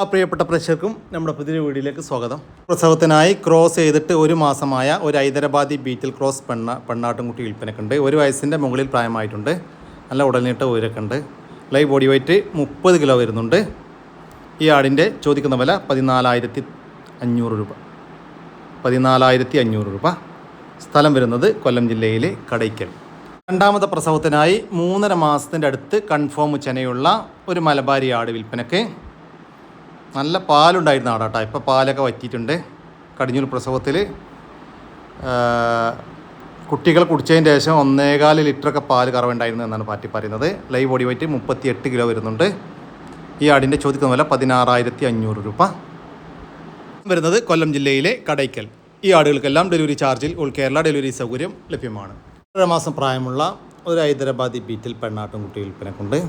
പ്രിയപ്പെട്ട പ്രേക്ഷകർക്കും നമ്മുടെ പുതിയ വീഡിയോയിലേക്ക് സ്വാഗതം. പ്രസവത്തിനായി ക്രോസ് ചെയ്തിട്ട് ഒരു മാസമായ ഒരു ഹൈദരാബാദി ബീറ്റൽ ക്രോസ് പെണ്ണാട്ടുംകുട്ടി വിൽപ്പനക്കുണ്ട്. 1 വയസ്സിൻ്റെ മുകളിൽ പ്രായമായിട്ടുണ്ട്. നല്ല ഉടൽനീട്ട ഉയരൊക്കെ ഉണ്ട്. ലൈവ് ബോഡി വെയ്റ്റ് 30 കിലോ വരുന്നുണ്ട്. ഈ ആടിൻ്റെ ചോദിക്കുന്ന വില 14,500 രൂപ. 14,500 രൂപ. സ്ഥലം വരുന്നത് കൊല്ലം ജില്ലയിലെ കടയ്ക്കൽ. രണ്ടാമത്തെ പ്രസവത്തിനായി 3.5 മാസത്തിൻ്റെ അടുത്ത് കൺഫേം ചെനയുള്ള ഒരു മലബാരി ആട് വിൽപ്പനക്ക്. നല്ല പാലുണ്ടായിരുന്ന ആടാട്ടോ. ഇപ്പോൾ പാലൊക്കെ വറ്റിയിട്ടുണ്ട്. കടിഞ്ഞൂൽ പ്രസവത്തിൽ കുട്ടികൾ കുടിച്ചതിന് ശേഷം 1.25 ലിറ്ററൊക്കെ പാല് കറവുണ്ടായിരുന്നു എന്നാണ് പാറ്റി പറയുന്നത്. ലൈവ് ബോഡി വെയ്റ്റ് 38 കിലോ വരുന്നുണ്ട്. ഈ ആടിൻ്റെ ചോദിക്കുന്ന വില 16,500 രൂപ. വരുന്നത് കൊല്ലം ജില്ലയിലെ കടയ്ക്കൽ. ഈ ആടുകൾക്കെല്ലാം ഡെലിവറി ചാർജിൽ ഓൾ കേരള ഡെലിവറി സൗകര്യം ലഭ്യമാണ്. 1.5 മാസം പ്രായമുള്ള ഒരു ഹൈദരാബാദി ബീറ്റൽ പെണ്ണാട്ടുംകുട്ടി വിൽപ്പനക്കുണ്ട്.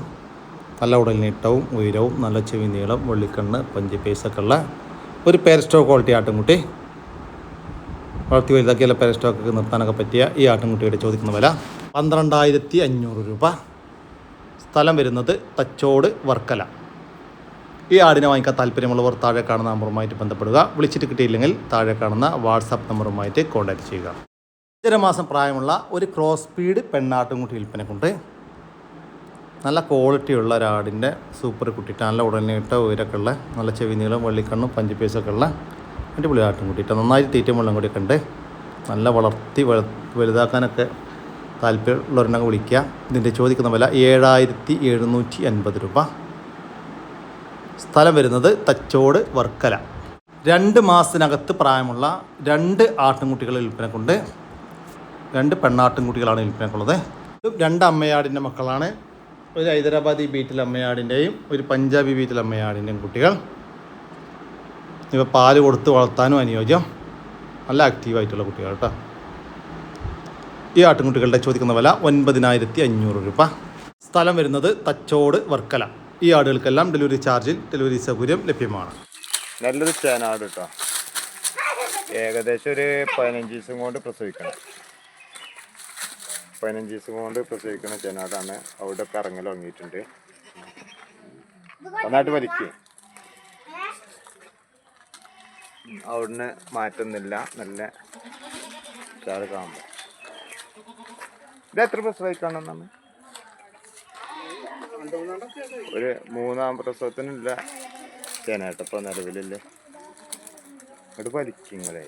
നല്ല ഉടൽനീട്ടവും ഉയരവും നല്ല ചെവി നീളം വെള്ളിക്കണ്ണ് പഞ്ച് പേസൊക്കെ ഉള്ള ഒരു പേരസ്റ്റോ ക്വാളിറ്റി ആട്ടുംകുട്ടി. വളർത്തി വലുതാക്കിയുള്ള പേരസ്റ്റോക്കൊക്കെ നിർത്താനൊക്കെ പറ്റിയ ഈ ആട്ടുംകുട്ടിയുടെ ചോദിക്കുന്ന വില 12,500 രൂപ. സ്ഥലം വരുന്നത് തച്ചോട് വർക്കല. ഈ ആടിനെ വാങ്ങിക്കാൻ താല്പര്യമുള്ളവർ താഴെ കാണുന്ന നമ്പറുമായിട്ട് ബന്ധപ്പെടുക. വിളിച്ചിട്ട് കിട്ടിയില്ലെങ്കിൽ താഴെ കാണുന്ന വാട്സാപ്പ് നമ്പറുമായിട്ട് കോൺടാക്റ്റ് ചെയ്യുക. 5.5 മാസം പ്രായമുള്ള ഒരു ക്രോസ് സ്പീഡ് പെണ്ണാട്ടുംകുട്ടി വിൽപ്പനക്കുണ്ട്. നല്ല ക്വാളിറ്റിയുള്ള ഒരാടിൻ്റെ സൂപ്പർ കുട്ടിയിട്ട് നല്ല ഉടനീട്ട ഉയരമൊക്കെ ഉള്ള നല്ല ചെവി നീളം വെള്ളിക്കണ്ണും പഞ്ച് പീസൊക്കെ ഉള്ള അടിപൊളി ആട്ടുംകുട്ടിയിട്ട് നന്നായി തീറ്റയും വെള്ളം കൂടിയൊക്കെ ഉണ്ട്. നല്ല വളർത്തി വലുതാക്കാനൊക്കെ താല്പര്യമുള്ളവരെണ്ണം വിളിക്കുക. ഇതിൻ്റെ ചോദിക്കുന്ന വില 7,750 രൂപ. സ്ഥലം വരുന്നത് തച്ചോട് വർക്കല. 2 മാസത്തിനകത്ത് പ്രായമുള്ള 2 ആട്ടുംകുട്ടികളെ വിൽപ്പനക്കുണ്ട്. 2 പെണ്ണാട്ടുംകുട്ടികളാണ് വിൽപ്പനക്കുള്ളത്. 2 അമ്മയാടിൻ്റെ മക്കളാണ്. ഒരു ഹൈദരാബാദി ബീറ്റൽ അമ്മയാടിൻ്റെയും ഒരു പഞ്ചാബി ബീറ്റൽ അമ്മയാടിൻ്റെയും കുട്ടികൾ. ഇവ പാല് കൊടുത്ത് വളർത്താനും അനുയോജ്യം. നല്ല ആക്റ്റീവായിട്ടുള്ള കുട്ടികൾ കേട്ടോ. ഈ ആട്ടുംകുട്ടികളുടെ ചോദിക്കുന്ന വില 9,500 രൂപ. സ്ഥലം വരുന്നത് തച്ചോട് വർക്കല. ഈ ആടുകൾക്കെല്ലാം ഡെലിവറി ചാർജിൽ ഡെലിവറി സൗകര്യം ലഭ്യമാണ്. നല്ലൊരു ചേനാട് കേട്ടോ. ഏകദേശം ഒരു 15 ദിവസം കൊണ്ട് പ്രസവിക്കണം. 15 ദിവസം കൊണ്ട് പ്രസവിക്കുന്ന ചേനാടാണ്. അവിടെ ഒക്കെ ഇറങ്ങൽ തുടങ്ങിയിട്ടുണ്ട്. നന്നായിട്ട് വലിക്കും. അവിടുന്ന് മാറ്റുന്നില്ല. നല്ല ചാറ് കാണുമ്പോൾ ഇത് എത്ര പ്രസവിക്കാണെന്നാണ്? ഒരു 3-ാം പ്രസവത്തിനുള്ള ചേനായിട്ട് ഇപ്പം നിലവിലില്ലേ. അവിടെ വലിക്കുങ്ങളെ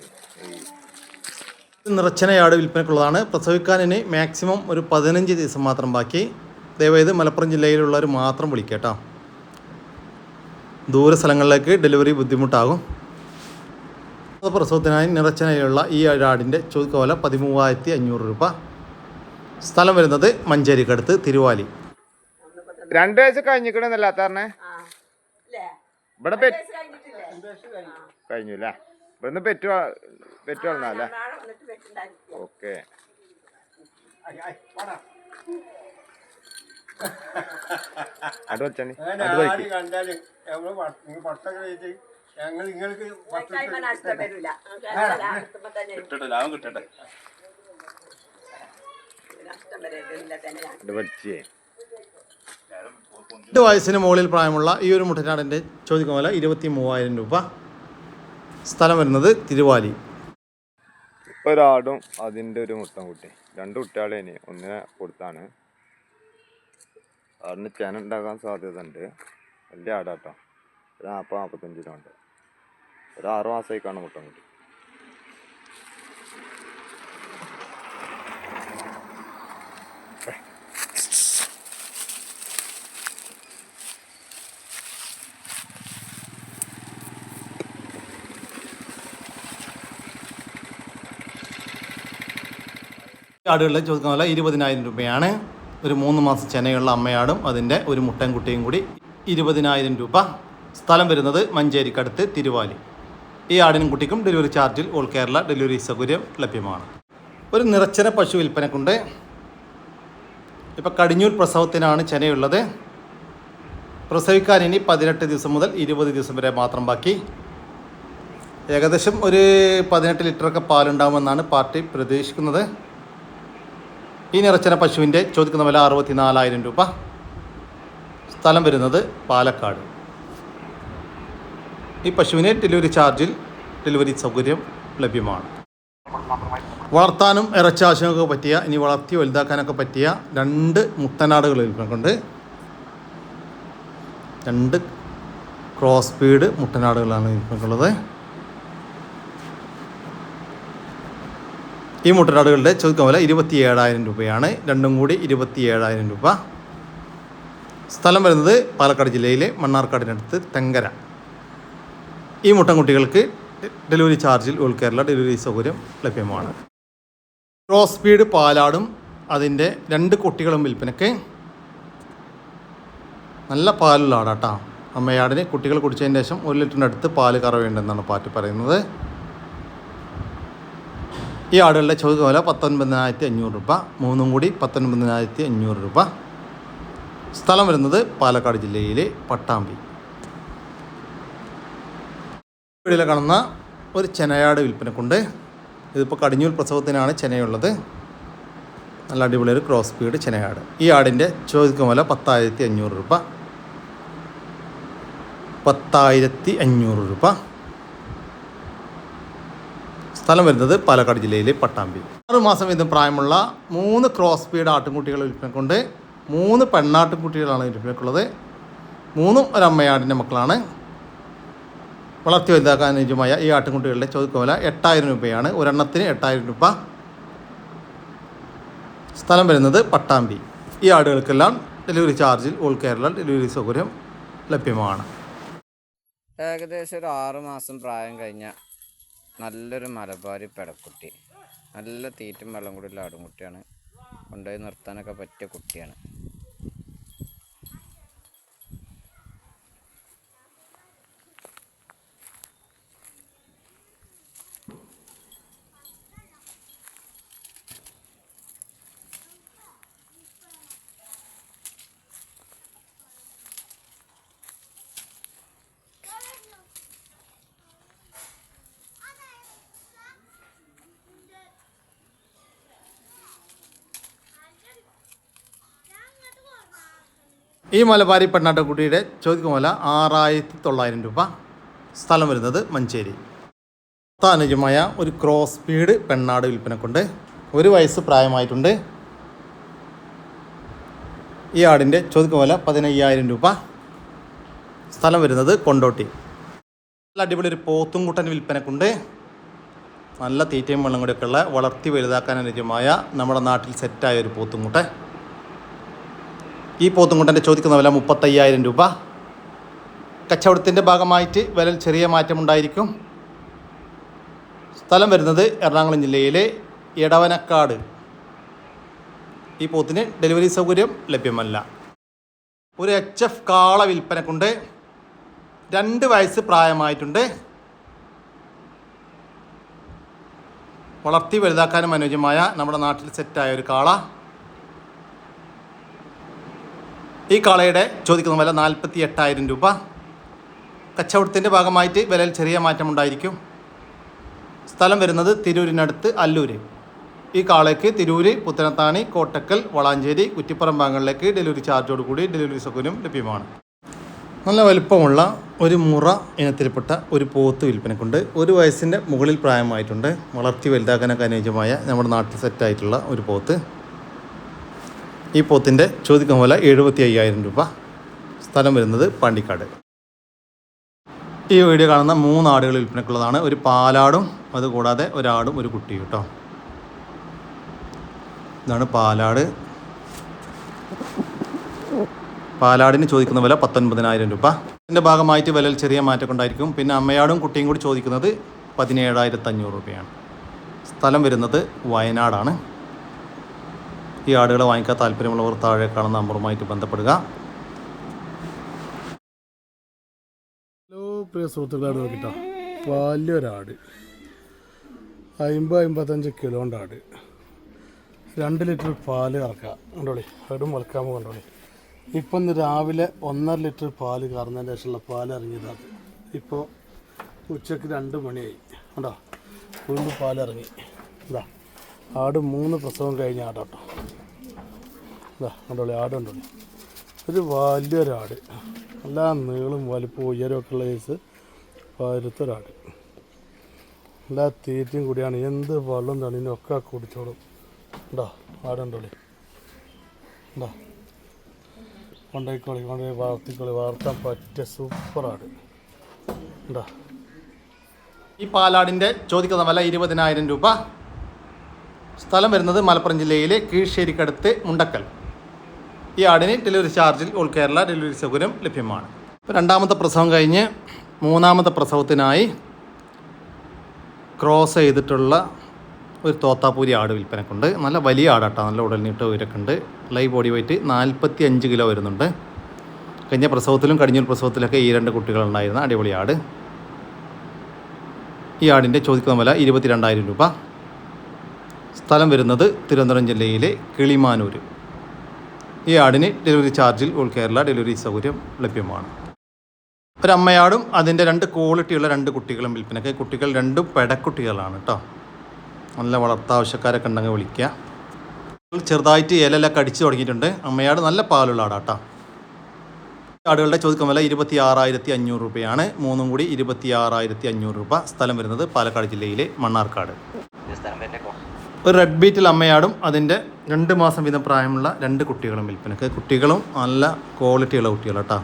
നിറച്ചനയാട് വിൽപ്പനക്കുള്ളതാണ്. പ്രസവിക്കാൻ ഇനി മാക്സിമം ഒരു 15 ദിവസം മാത്രം ബാക്കി. ദയവായത് മലപ്പുറം ജില്ലയിലുള്ളവർ മാത്രം വിളിക്കുക കേട്ടോ. ദൂര സ്ഥലങ്ങളിലേക്ക് ഡെലിവറി ബുദ്ധിമുട്ടാകും. പ്രസവത്തിനായി നിറച്ചനയുള്ള ഈ ആടിൻ്റെ ചോദിക്കുന്ന വില 13,500 രൂപ. സ്ഥലം വരുന്നത് മഞ്ചേരിക്കടുത്ത് തിരുവാലി. 2 വയസ്സ് കഴിഞ്ഞിക്കണെന്നല്ല പറഞ്ഞേ. ഇവിടെ കഴിഞ്ഞു അല്ലേ? ഇവിടുന്ന് പെറ്റു വളർന്നല്ലേ? ഓക്കെ. അത് വെച്ചാണ് വലിച്ചേ. 2 വയസ്സിന് മുകളിൽ പ്രായമുള്ള ഈ ഒരു മുട്ടനാടിൻ്റെ ചോദിക്കുന്ന വില 23,000 രൂപ. സ്ഥലം വരുന്നത് തിരുവാലി. ഒരാടും അതിൻ്റെ ഒരു മുട്ടൻ കുട്ടി. 2 കുട്ടികളേനി. ഒന്നിനെ കൊടുത്താണ്. ആടിന് ചേന ഉണ്ടാകാൻ സാധ്യത ഉണ്ട്. വലിയ ആടാട്ടോ. ഒരു 40-45 കിലോ ഉണ്ട്. ഒരു 6 മാസമായിക്കാണ് മുട്ടൻ കുട്ടി. ആടുകളുടെ ചോദിക്കുന്ന വില 20,000 രൂപയാണ്. ഒരു 3 മാസം ചെനയുള്ള അമ്മയാടും അതിൻ്റെ ഒരു മുട്ടൻകുട്ടിയും കൂടി 20,000 രൂപ. സ്ഥലം വരുന്നത് മഞ്ചേരിക്കടുത്ത് തിരുവാലി. ഈ ആടിനും കുട്ടിക്കും ഡെലിവറി ചാർജിൽ ഓൾ കേരള ഡെലിവറി സൗകര്യം ലഭ്യമാണ്. ഒരു നിറച്ചന പശു വിൽപ്പനക്കുണ്ട്. ഇപ്പോൾ കടിഞ്ഞൂൽ പ്രസവത്തിനാണ് ചെനയുള്ളത്. പ്രസവിക്കാൻ ഇനി 18 ദിവസം മുതൽ 20 ദിവസം വരെ മാത്രം ബാക്കി. ഏകദേശം ഒരു 18 ലിറ്ററൊക്കെ പാലുണ്ടാകുമെന്നാണ് പാർട്ടി പ്രതീക്ഷിക്കുന്നത്. ഈ നിറച്ചന പശുവിൻ്റെ ചോദിക്കുന്ന വില 64,000 രൂപ. സ്ഥലം വരുന്നത് പാലക്കാട്. ഈ പശുവിന് ഡെലിവറി ചാർജിൽ ഡെലിവറി സൗകര്യം ലഭ്യമാണ്. വളർത്താനും ഇറച്ചാവശ്യമൊക്കെ പറ്റിയ, ഇനി വളർത്തി വലുതാക്കാനൊക്കെ പറ്റിയ 2 മുട്ടനാടുകൾ വിൽപ്പനക്കുണ്ട്. 2 ക്രോസ് സ്പീഡ് മുട്ടനാടുകളാണ് വിൽപ്പനക്കുള്ളത്. ഈ മുട്ടനാടുകളുടെ ചോദിക്കാൻ വില 27,000 രൂപയാണ്. രണ്ടും കൂടി 27,000 രൂപ. സ്ഥലം വരുന്നത് പാലക്കാട് ജില്ലയിലെ മണ്ണാർക്കാടിനടുത്ത് തെങ്കര. ഈ മുട്ടൻകുട്ടികൾക്ക് ഡെലിവറി ചാർജിൽ ഓൾ കേരള ഡെലിവറി സൗകര്യം ലഭ്യമാണ്. ക്രോസ് സ്പീഡ് പാലാടും അതിൻ്റെ 2 കുട്ടികളും വിൽപ്പനയ്ക്ക്. നല്ല പാലുള്ള ആടാട്ടോ. അമ്മയാടിന് കുട്ടികൾ കുടിച്ചതിന് ശേഷം 1 ലിറ്ററിൻ്റെ അടുത്ത് പാല് കറവേണ്ടെന്നാണ് പാറ്റി പറയുന്നത്. ഈ ആടുകളുടെ ചോദിക്കുന്ന വില 19,500 രൂപ. 3 കൂടി 19,500 രൂപ. സ്ഥലം വരുന്നത് പാലക്കാട് ജില്ലയിലെ പട്ടാമ്പി. വീടിൽ കാണുന്ന ഒരു ചെനയാട് വിൽപ്പനക്കുണ്ട്. ഇതിപ്പോൾ കടിഞ്ഞൂൽ പ്രസവത്തിനാണ് ചെനയുള്ളത്. നല്ല അടിപൊളി ഒരു ക്രോസ് സ്പീഡ് ചെനയാട്. ഈ ആടിൻ്റെ ചോദിക്കുന്ന വില 10,500 രൂപ. 10,500 രൂപ. സ്ഥലം വരുന്നത് പാലക്കാട് ജില്ലയിലെ പട്ടാമ്പി. 6 മാസം വീതം പ്രായമുള്ള 3 ക്രോസ് സ്പീഡ് ആട്ടിൻകുട്ടികൾ വിൽപ്പനക്കുണ്ട്. 3 പെണ്ണാട്ടിൻകുട്ടികളാണ് വിൽപ്പനക്കുള്ളത്. 3ഉം ഒരു അമ്മയാടിൻ്റെ മക്കളാണ്. വളർത്തി വലുതാക്കാൻ അനുയോജ്യമായ ഈ ആട്ടിൻകുട്ടികളുടെ ചോദിക്കുന്ന വില 8,000 രൂപയാണ്. ഒരെണ്ണത്തിന് 8,000 രൂപ. സ്ഥലം വരുന്നത് പട്ടാമ്പി. ഈ ആടുകൾക്കെല്ലാം ഡെലിവറി ചാർജിൽ ഓൾ കേരള ഡെലിവറി സൗകര്യം ലഭ്യമാണ്. ഏകദേശം ഒരു 6 മാസം പ്രായം കഴിഞ്ഞ നല്ലൊരു മലബാരി പെടക്കുട്ടി. നല്ല തീറ്റും വെള്ളം കൂടി ഉള്ള ആടുംകുട്ടിയാണ്. കൊണ്ടുപോയി നിർത്താനൊക്കെ പറ്റിയ കുട്ടിയാണ്. ഈ മലബാരി പെണ്ണാട്ടുകുട്ടിയുടെ ചോദിക്കുന്ന വില 6,900 രൂപ. സ്ഥലം വരുന്നത് മഞ്ചേരി. അനുയോജ്യമായ ഒരു ക്രോസ് സ്പീഡ് പെണ്ണാട് വിൽപ്പനക്കുണ്ട്. 1 വയസ്സ് പ്രായമായിട്ടുണ്ട്. ഈ ആടിൻ്റെ ചോദിക്കുന്ന വില 15,000 രൂപ. സ്ഥലം വരുന്നത് കൊണ്ടോട്ടി. നല്ല അടിപൊളി ഒരു പോത്തുംകുട്ടൻ വിൽപ്പനക്കുണ്ട്. നല്ല തീറ്റയും വെള്ളം കൂടിയൊക്കെ ഉള്ള വളർത്തി വലുതാക്കാൻ അനുയോജ്യമായ നമ്മുടെ നാട്ടിൽ സെറ്റായ ഒരു പോത്തുംകുട്ടൻ. ഈ പോത്തുംകുട്ടൻ്റെ ചോദിക്കുന്ന വില 35,000 രൂപ. കച്ചവടത്തിൻ്റെ ഭാഗമായിട്ട് വിലയിൽ ചെറിയ മാറ്റമുണ്ടായിരിക്കും. സ്ഥലം വരുന്നത് എറണാകുളം ജില്ലയിലെ എടവനക്കാട്. ഈ പോത്തിന് ഡെലിവറി സൗകര്യം ലഭ്യമല്ല. ഒരു HF കാള വിൽപ്പനക്കുണ്ട്. 2 വയസ്സ് പ്രായമായിട്ടുണ്ട്. വളർത്തി വലുതാക്കാനും അനുയോജ്യമായ നമ്മുടെ നാട്ടിൽ സെറ്റായ ഒരു കാള. ഈ കാളയുടെ ചോദിക്കുന്ന വില 48,000 രൂപ. കച്ചവടത്തിൻ്റെ ഭാഗമായിട്ട് വിലയിൽ ചെറിയ മാറ്റമുണ്ടായിരിക്കും. സ്ഥലം വരുന്നത് തിരൂരിനടുത്ത് അല്ലൂര്. ഈ കാളയ്ക്ക് തിരൂര്, പുത്തനത്താണി, കോട്ടക്കൽ, വളാഞ്ചേരി, കുറ്റിപ്പുറം ഭാഗങ്ങളിലേക്ക് ഡെലിവറി ചാർജോടുകൂടി ഡെലിവറി സൗകര്യം ലഭ്യമാണ്. നല്ല വലുപ്പമുള്ള ഒരു മുറ ഇനത്തിൽപ്പെട്ട ഒരു പോത്ത് വിൽപ്പനക്കുണ്ട്. 1 വയസ്സിൻ്റെ മുകളിൽ പ്രായമായിട്ടുണ്ട്. വളർത്തി വലുതാക്കാനൊക്കെ അനുയോജ്യമായ നമ്മുടെ നാട്ടിൽ സെറ്റായിട്ടുള്ള ഒരു പോത്ത്. ഈ പോത്തിൻ്റെ ചോദിക്കുന്ന വില 75,000 രൂപ. സ്ഥലം വരുന്നത് പാണ്ടിക്കാട്. ഈ വീഡിയോ കാണുന്ന 3 ആടുകൾ വിൽപ്പനക്കുള്ളതാണ്. ഒരു പാലാടും അതുകൂടാതെ ഒരാടും ഒരു കുട്ടിയും കേട്ടോ. ഇതാണ് പാലാട്. പാലാടിന് ചോദിക്കുന്ന വില 19,000 രൂപ. ഇതിൻ്റെ ഭാഗമായിട്ട് വിലയിൽ ചെറിയ മാറ്റം ഉണ്ടായിരിക്കും. പിന്നെ അമ്മയാടും കുട്ടിയും കൂടി ചോദിക്കുന്നത് 17,500 രൂപയാണ്. സ്ഥലം വരുന്നത് വയനാടാണ്. ഈ ആടുകളെ വാങ്ങിക്കാൻ താല്പര്യമുള്ളവർ താഴെ കാണുന്ന നമ്പറുമായിട്ട് ബന്ധപ്പെടുക. ഹലോ പ്രിയ സുഹൃത്തുക്കളാണ് നോക്കിട്ടോ, വലിയൊരാട് 50-55 കിലോൻ്റെ ആട്. 2 ലിറ്റർ പാല് കറക്കാം കണ്ടോളി. അടും വളക്കാൻ കണ്ടോളി. ഇപ്പം ഇന്ന് രാവിലെ 1.5 ലിറ്റർ പാല് കറന്നതിന് ശേഷമുള്ള പാൽ ഇറങ്ങിയതാണ്. ഇപ്പോൾ ഉച്ചയ്ക്ക് 2 മണിയായി കണ്ടോ, വീണ്ടും പാലിറങ്ങി. ഇതാ ആട് 3 പ്രസവം കഴിഞ്ഞ ആടാട്ടോ. ഇതാ കണ്ടോളി, ആടുണ്ടോളി. ഒരു വലിയൊരാട്, നല്ല നീളും വലിപ്പവും ഉയരമൊക്കെ ഉള്ള കേസ് പരുത്തൊരാട്. എല്ലാ തീറ്റയും കൂടിയാണ്. എന്ത് വെള്ളം തണീനൊക്കെ കുടിച്ചോളും. ഉണ്ടോ ആടുണ്ടോളി, ഉണ്ടോ കൊണ്ടുപോയിക്കോളി, കൊണ്ടുപോയി വളർത്താൻ പറ്റിയ സൂപ്പറാട്. ഉണ്ടോ ഈ പാലാടിൻ്റെ ചോദിക്കുന്ന വില 20,000 രൂപ. സ്ഥലം വരുന്നത് മലപ്പുറം ജില്ലയിലെ കീഴ്ശ്ശേരിക്കടുത്ത് മുണ്ടക്കൽ. ഈ ആടിന് ഡെലിവറി ചാർജിൽ ഓൾ കേരള ഡെലിവറി സൗകര്യം ലഭ്യമാണ്. ഇപ്പോൾ രണ്ടാമത്തെ പ്രസവം കഴിഞ്ഞ് മൂന്നാമത്തെ പ്രസവത്തിനായി ക്രോസ് ചെയ്തിട്ടുള്ള ഒരു തോത്താപ്പൂരി ആട് വിൽപ്പനക്കുണ്ട്. നല്ല വലിയ ആടാട്ടോ, നല്ല ഉടൽനീട്ട ഉയരൊക്കെ ഉണ്ട്. ലൈവ് ബോഡി വെയിറ്റ് 45 കിലോ വരുന്നുണ്ട്. കഴിഞ്ഞ പ്രസവത്തിലും കടിഞ്ഞൂൽ പ്രസവത്തിലൊക്കെ ഈ 2 കുട്ടികളുണ്ടായിരുന്ന അടിപൊളി ആട്. ഈ ആടിൻ്റെ ചോദിക്കുന്ന വില 22,000 രൂപ. സ്ഥലം വരുന്നത് തിരുവനന്തപുരം ജില്ലയിലെ കിളിമാനൂർ. ഈ ആടിന് ഡെലിവറി ചാർജിൽ ഓൾ കേരള ഡെലിവറി സൗകര്യം ലഭ്യമാണ്. ഒരമ്മയാടും അതിൻ്റെ 2 ക്വാളിറ്റിയുള്ള 2 കുട്ടികളും വിൽപ്പനയ്ക്ക്. കുട്ടികൾ 2 പെടക്കുട്ടികളാണ് കേട്ടോ. നല്ല വളർത്താവശ്യക്കാരൊക്കെ ഉണ്ടെങ്കിൽ വിളിക്കുക. ചെറുതായിട്ട് ഇലയിലൊക്കെ അടിച്ചു തുടങ്ങിയിട്ടുണ്ട്. അമ്മയാട് നല്ല പാലുള്ള ആടാട്ടോ. ആടുകളുടെ ചോദിക്കുന്ന വില 26,500 രൂപയാണ്. മൂന്നും കൂടി 26,500 രൂപ. സ്ഥലം വരുന്നത് പാലക്കാട് ജില്ലയിലെ മണ്ണാർക്കാട്. ഒരു റെഡ് ബീറ്റിൽ അമ്മയാടും അതിൻ്റെ 2 മാസം വീതം പ്രായമുള്ള 2 കുട്ടികളും വിൽപ്പനക്ക്. കുട്ടികളും നല്ല ക്വാളിറ്റിയുള്ള കുട്ടികളാട്ടോ.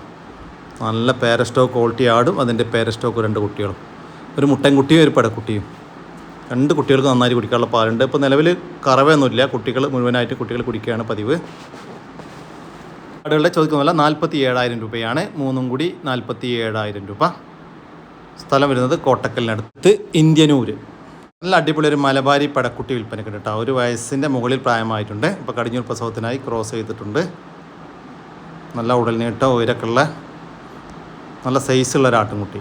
നല്ല പേരസ്റ്റോക്ക് ക്വാളിറ്റി ആടും അതിൻ്റെ പേരസ്റ്റോക്ക് 2 കുട്ടികളും. ഒരു മുട്ടൻകുട്ടിയും ഒരു പെടക്കുട്ടിയും. 2 കുട്ടികൾക്ക് നന്നായിട്ട് കുടിക്കാനുള്ള പാലുണ്ട്. ഇപ്പോൾ നിലവിൽ കറവയൊന്നുമില്ല. കുട്ടികൾ മുഴുവനായിട്ട് കുട്ടികൾ കുടിക്കുകയാണ് പതിവ്. ആടുകളുടെ ചോദിക്കുന്ന വില 47,000 രൂപയാണ്. മൂന്നും കൂടി 47,000 രൂപ. സ്ഥലം വരുന്നത് കോട്ടക്കലിനടുത്ത് ഇന്ത്യനൂർ. നല്ല അടിപൊളി ഒരു മലബാരി പടക്കുട്ടി വിൽപ്പനയ്ക്ക് കേട്ടോ. 1 വയസ്സിൻ്റെ മുകളിൽ പ്രായമായിട്ടുണ്ട്. ഇപ്പോൾ കടിഞ്ഞൂൽ പ്രസവത്തിനായി ക്രോസ് ചെയ്തിട്ടുണ്ട്. നല്ല ഉടൽനീട്ടം ഉയരക്കുള്ള നല്ല സൈസുള്ള ഒരു ആട്ടുംകുട്ടി.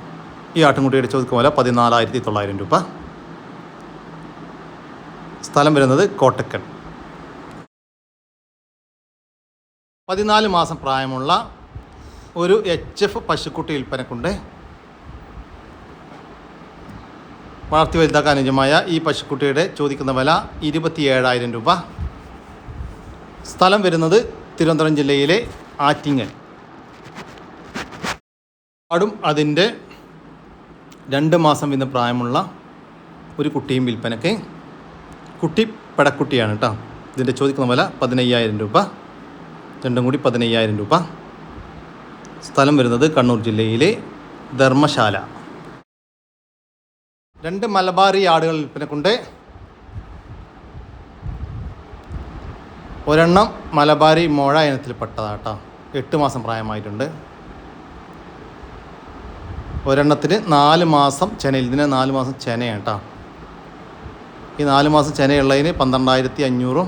ഈ ആട്ടുംകുട്ടിയുടെ ചോദിക്കുന്ന വില 14,900 രൂപ. സ്ഥലം വരുന്നത് കോട്ടക്കൽ. 14 മാസം പ്രായമുള്ള ഒരു HF പശുക്കുട്ടി വിൽപ്പനക്കുണ്ട്. വളർത്തി വലുതാക്കാൻ അനുയോജ്യമായ ഈ പശുക്കുട്ടിയുടെ ചോദിക്കുന്ന വില 27,000 രൂപ. സ്ഥലം വരുന്നത് തിരുവനന്തപുരം ജില്ലയിലെ ആറ്റിങ്ങൽ. ആടും അതിൻ്റെ 2 മാസം വീതം പ്രായമുള്ള ഒരു കുട്ടിയും വിൽപ്പനയ്ക്ക്. കുട്ടി പെടക്കുട്ടിയാണ് കേട്ടോ. ഇതിൻ്റെ ചോദിക്കുന്ന വില 15,000 രൂപ. രണ്ടും കൂടി 15,000 രൂപ. സ്ഥലം വരുന്നത് കണ്ണൂർ ജില്ലയിലെ ധർമ്മശാല. 2 മലബാറി ആടുകൾ വിൽപ്പനക്കുണ്ട്. ഒരെണ്ണം മലബാരി മോഴ ഇനത്തിൽപ്പെട്ടതാട്ടോ. 8 മാസം പ്രായമായിട്ടുണ്ട്. ഒരെണ്ണത്തിന് 4 മാസം ചെനയിൽ. ഇതിന് 4 മാസം ചെനയാണ് കേട്ടോ. ഈ 4 മാസം ചെനയുള്ളതിന് 12,500.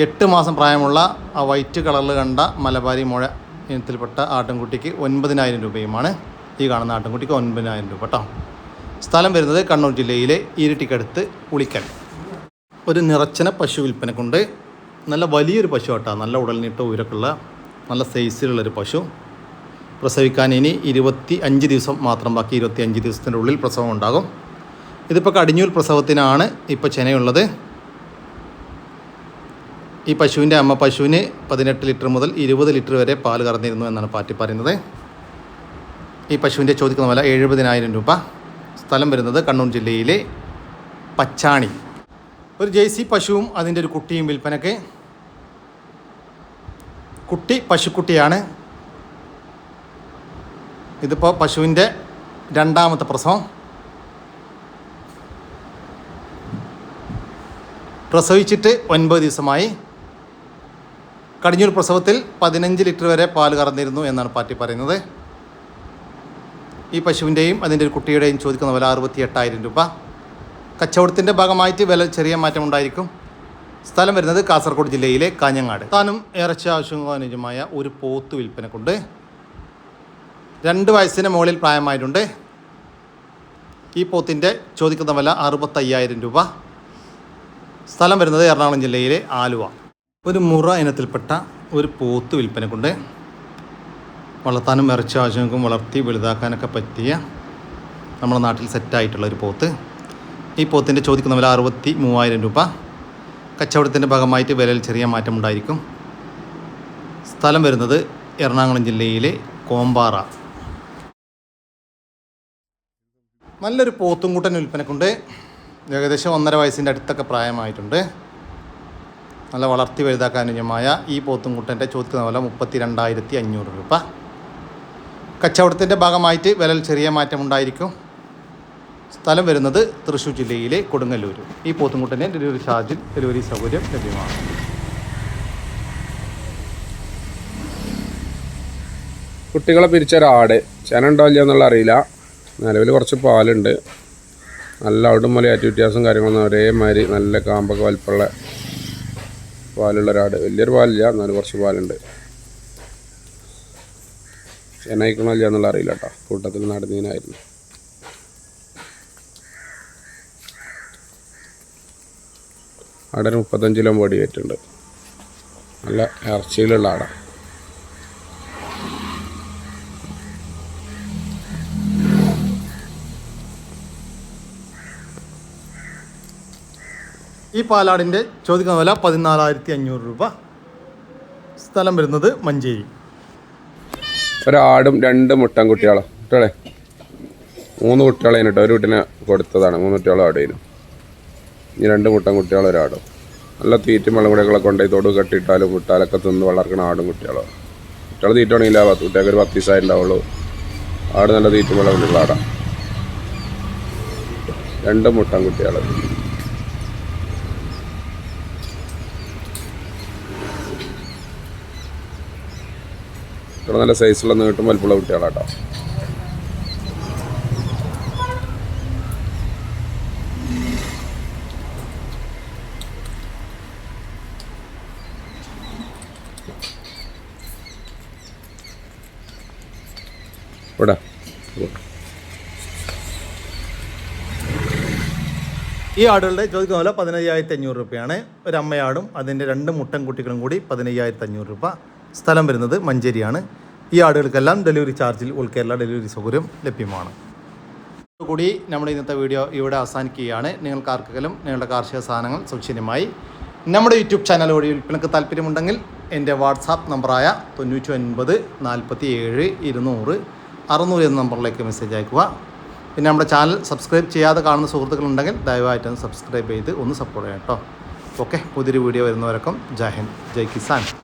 8 മാസം പ്രായമുള്ള ആ വൈറ്റ് കളറിൽ കണ്ട മലബാരി മോഴ ഇനത്തിൽപ്പെട്ട ആട്ടിൻകുട്ടിക്ക് 9,000 രൂപയുമാണ്. ഈ കാണുന്ന ആട്ടിൻകുട്ടിക്ക് 9,000 രൂപ കേട്ടോ. സ്ഥലം വരുന്നത് കണ്ണൂർ ജില്ലയിലെ ഇരിട്ടിക്കടുത്ത് ഉളിക്കൽ. ഒരു നിറച്ചന പശു വിൽപ്പനക്കുണ്ട്. നല്ല വലിയൊരു പശു കേട്ടോ. നല്ല ഉടൽനീട്ട ഉയരക്കുള്ള നല്ല സൈസിലുള്ളൊരു പശു. പ്രസവിക്കാൻ ഇനി 25 ദിവസം മാത്രം ബാക്കി. 25 ദിവസത്തിൻ്റെ ഉള്ളിൽ പ്രസവം ഉണ്ടാകും. ഇതിപ്പോൾ കടിഞ്ഞൂൽ പ്രസവത്തിനാണ് ഇപ്പോൾ ചെനയുള്ളത്. ഈ പശുവിൻ്റെ അമ്മ പശുവിന് 18 ലിറ്റർ മുതൽ 20 ലിറ്റർ വരെ പാൽ കറന്നിരുന്നു എന്നാണ് പാറ്റി പറയുന്നത്. ഈ പശുവിൻ്റെ ചോദിക്കുന്ന വില 70,000 രൂപ. സ്ഥലം വരുന്നത് കണ്ണൂർ ജില്ലയിലെ പച്ചാണി. ഒരു ജേഴ്സി പശുവും അതിൻ്റെ ഒരു കുട്ടിയും വിൽപ്പനയ്ക്ക്. കുട്ടി പശുക്കുട്ടിയാണ്. ഇതിപ്പോൾ പശുവിൻ്റെ 2ാമത്തെ പ്രസവം. പ്രസവിച്ചിട്ട് 9 ദിവസമായി. കടിഞ്ഞൂൽ പ്രസവത്തിൽ 15 ലിറ്റർ വരെ പാൽ കറന്നിരുന്നു എന്നാണ് പാറ്റി പറയുന്നത്. ഈ പശുവിൻ്റെയും അതിൻ്റെ ഒരു കുട്ടിയുടെയും ചോദിക്കുന്ന വില 68,000 രൂപ. കച്ചവടത്തിൻ്റെ ഭാഗമായിട്ട് വില ചെറിയ മാറ്റം ഉണ്ടായിരിക്കും. സ്ഥലം വരുന്നത് കാസർഗോഡ് ജില്ലയിലെ കാഞ്ഞങ്ങാട്. താനും ഇറച്ചി ആവശ്യമായ ഒരു പോത്ത് വിൽപ്പനക്കുണ്ട്. 2 വയസ്സിന് മുകളിൽ പ്രായമായിട്ടുണ്ട്. ഈ പോത്തിൻ്റെ ചോദിക്കുന്ന വില 65,000 രൂപ. സ്ഥലം വരുന്നത് എറണാകുളം ജില്ലയിലെ ആലുവ. ഒരു മുറ ഇനത്തിൽപ്പെട്ട ഒരു പോത്ത് വിൽപ്പനക്കുണ്ട്. വളർത്താനും ഇറച്ചി ആവശ്യങ്ങൾക്കും വളർത്തി വലുതാക്കാനൊക്കെ പറ്റിയ നമ്മുടെ നാട്ടിൽ സെറ്റായിട്ടുള്ളൊരു പോത്ത്. ഈ പോത്തിൻ്റെ ചോദിക്കുന്ന വില 63,000 രൂപ. കച്ചവടത്തിൻ്റെ ഭാഗമായിട്ട് വിലയിൽ ചെറിയ മാറ്റമുണ്ടായിരിക്കും. സ്ഥലം വരുന്നത് എറണാകുളം ജില്ലയിലെ കോമ്പാറ. നല്ലൊരു പോത്തുംകൂട്ടൻ വിൽപ്പനക്കുണ്ട്. ഏകദേശം 1.5 വയസ്സിൻ്റെ അടുത്തൊക്കെ പ്രായമായിട്ടുണ്ട്. നല്ല വളർത്തി വലുതാക്കാൻ അനുയോജ്യമായ ഈ പോത്തുംകൂട്ടൻ്റെ ചോദിക്കുന്ന വില 32,500 രൂപ. കച്ചവടത്തിൻ്റെ ഭാഗമായിട്ട് വിലയിൽ ചെറിയ മാറ്റമുണ്ടായിരിക്കും. സ്ഥലം വരുന്നത് തൃശ്ശൂർ ജില്ലയിലെ കൊടുങ്ങല്ലൂർ. ഈ പോത്തുംകൂട്ടൻ്റെ ഡെലിവറി ചാർജിൽ ഡെലിവറി സൗകര്യം ലഭ്യമാണ്. കുട്ടികളെ പിരിച്ചൊരാട് ചെന ഉണ്ടാവില്ല എന്നുള്ള അറിയില്ല. നിലവിൽ കുറച്ച് പാലുണ്ട്. നല്ല അവിടും മല ആറ്റ് വ്യത്യാസം കാര്യങ്ങളൊന്നും ഒരേമാതിരി നല്ല കാമ്പൊക്കെ വലിപ്പമുള്ള പാലുള്ള ഒരാട്. വലിയൊരു പാലില്ല, എന്നാലും കുറച്ച് പാലുണ്ട്. ചെന അയക്കണില്ല എന്നുള്ള അറിയില്ല കേട്ടോ. കൂട്ടത്തിൽ നടന്നീനായിരുന്നു. ആടൊരു 35 കിലോ ബോഡി വെയിറ്റുണ്ട്. നല്ല ഇറച്ചിയിലുള്ള ആടാണ്. ഈ പാലാടിൻ്റെ ചോദിക്കുന്ന വില 14,500 രൂപ. സ്ഥലം വരുന്നത് മഞ്ചേരി. ഒരാടും 2 മുട്ടൻകുട്ടികളും കുട്ടികളെ 3 കുട്ടികളെ കേട്ടോ. ഒരു കുട്ടീനെ കൊടുത്തതാണ്. 3 കുട്ടികളും ആടേനും. ഇനി 2 മുട്ടൻകുട്ടികളും ഒരാടും. നല്ല തീറ്റും വെള്ളം കൂടെയൊക്കെ കൊണ്ടുപോയി തൊടു കെട്ടിയിട്ടാലും കുട്ടാലൊക്കെ തിന്ന് വളർക്കണ ആടും കുട്ടികളും. കുട്ടികൾ തീറ്റ ആണെങ്കില്ല കുട്ടികൾക്ക് ഒരു 10 ദിവസമായി ഉണ്ടാവുള്ളൂ. ആട് നല്ല തീറ്റും വെള്ളം കൊണ്ടുള്ള ആടാം. 2 മുട്ടൻകുട്ടികൾ. ഇവിടെ നല്ല സൈസുള്ള നീട്ടും വലിപ്പുള്ള കുട്ടികളാട്ടോ. ഇവിടെ ഈ ആടുകളുടെ ചോദിക്കുന്ന വില 15,500 രൂപയാണ്. ഒരു അമ്മയാടും അതിൻ്റെ 2 മുട്ടൻകുട്ടികളും കൂടി 15,500 രൂപ. സ്ഥലം വരുന്നത് മഞ്ചേരിയാണ്. ഈ ആടുകൾക്കെല്ലാം ഡെലിവറി ചാർജിൽ ഓൾ കേരള ഡെലിവറി സൗകര്യം ലഭ്യമാണ്. കൂടി നമ്മുടെ ഇന്നത്തെ വീഡിയോ ഇവിടെ അവസാനിക്കുകയാണ്. നിങ്ങൾക്ക് ആർക്കെങ്കിലും നിങ്ങളുടെ കാർഷിക സാധനങ്ങൾ സൗജന്യമായി നമ്മുടെ യൂട്യൂബ് ചാനൽ വഴി വിൽപ്പനക്ക് താല്പര്യമുണ്ടെങ്കിൽ എൻ്റെ വാട്സാപ്പ് നമ്പറായ 99 47 200 600 എന്ന നമ്പറിലേക്ക് മെസ്സേജ് അയക്കുക. പിന്നെ നമ്മുടെ ചാനൽ സബ്സ്ക്രൈബ് ചെയ്യാതെ കാണുന്ന സുഹൃത്തുക്കളുണ്ടെങ്കിൽ ദയവായിട്ടൊന്ന് സബ്സ്ക്രൈബ് ചെയ്ത് ഒന്ന് സപ്പോർട്ട് ചെയ്യാം കേട്ടോ. ഓക്കെ, പുതിയൊരു വീഡിയോ വരുന്നവരൊക്കെ ജയ് ഹിന്ദ്, ജയ് കിസാൻ.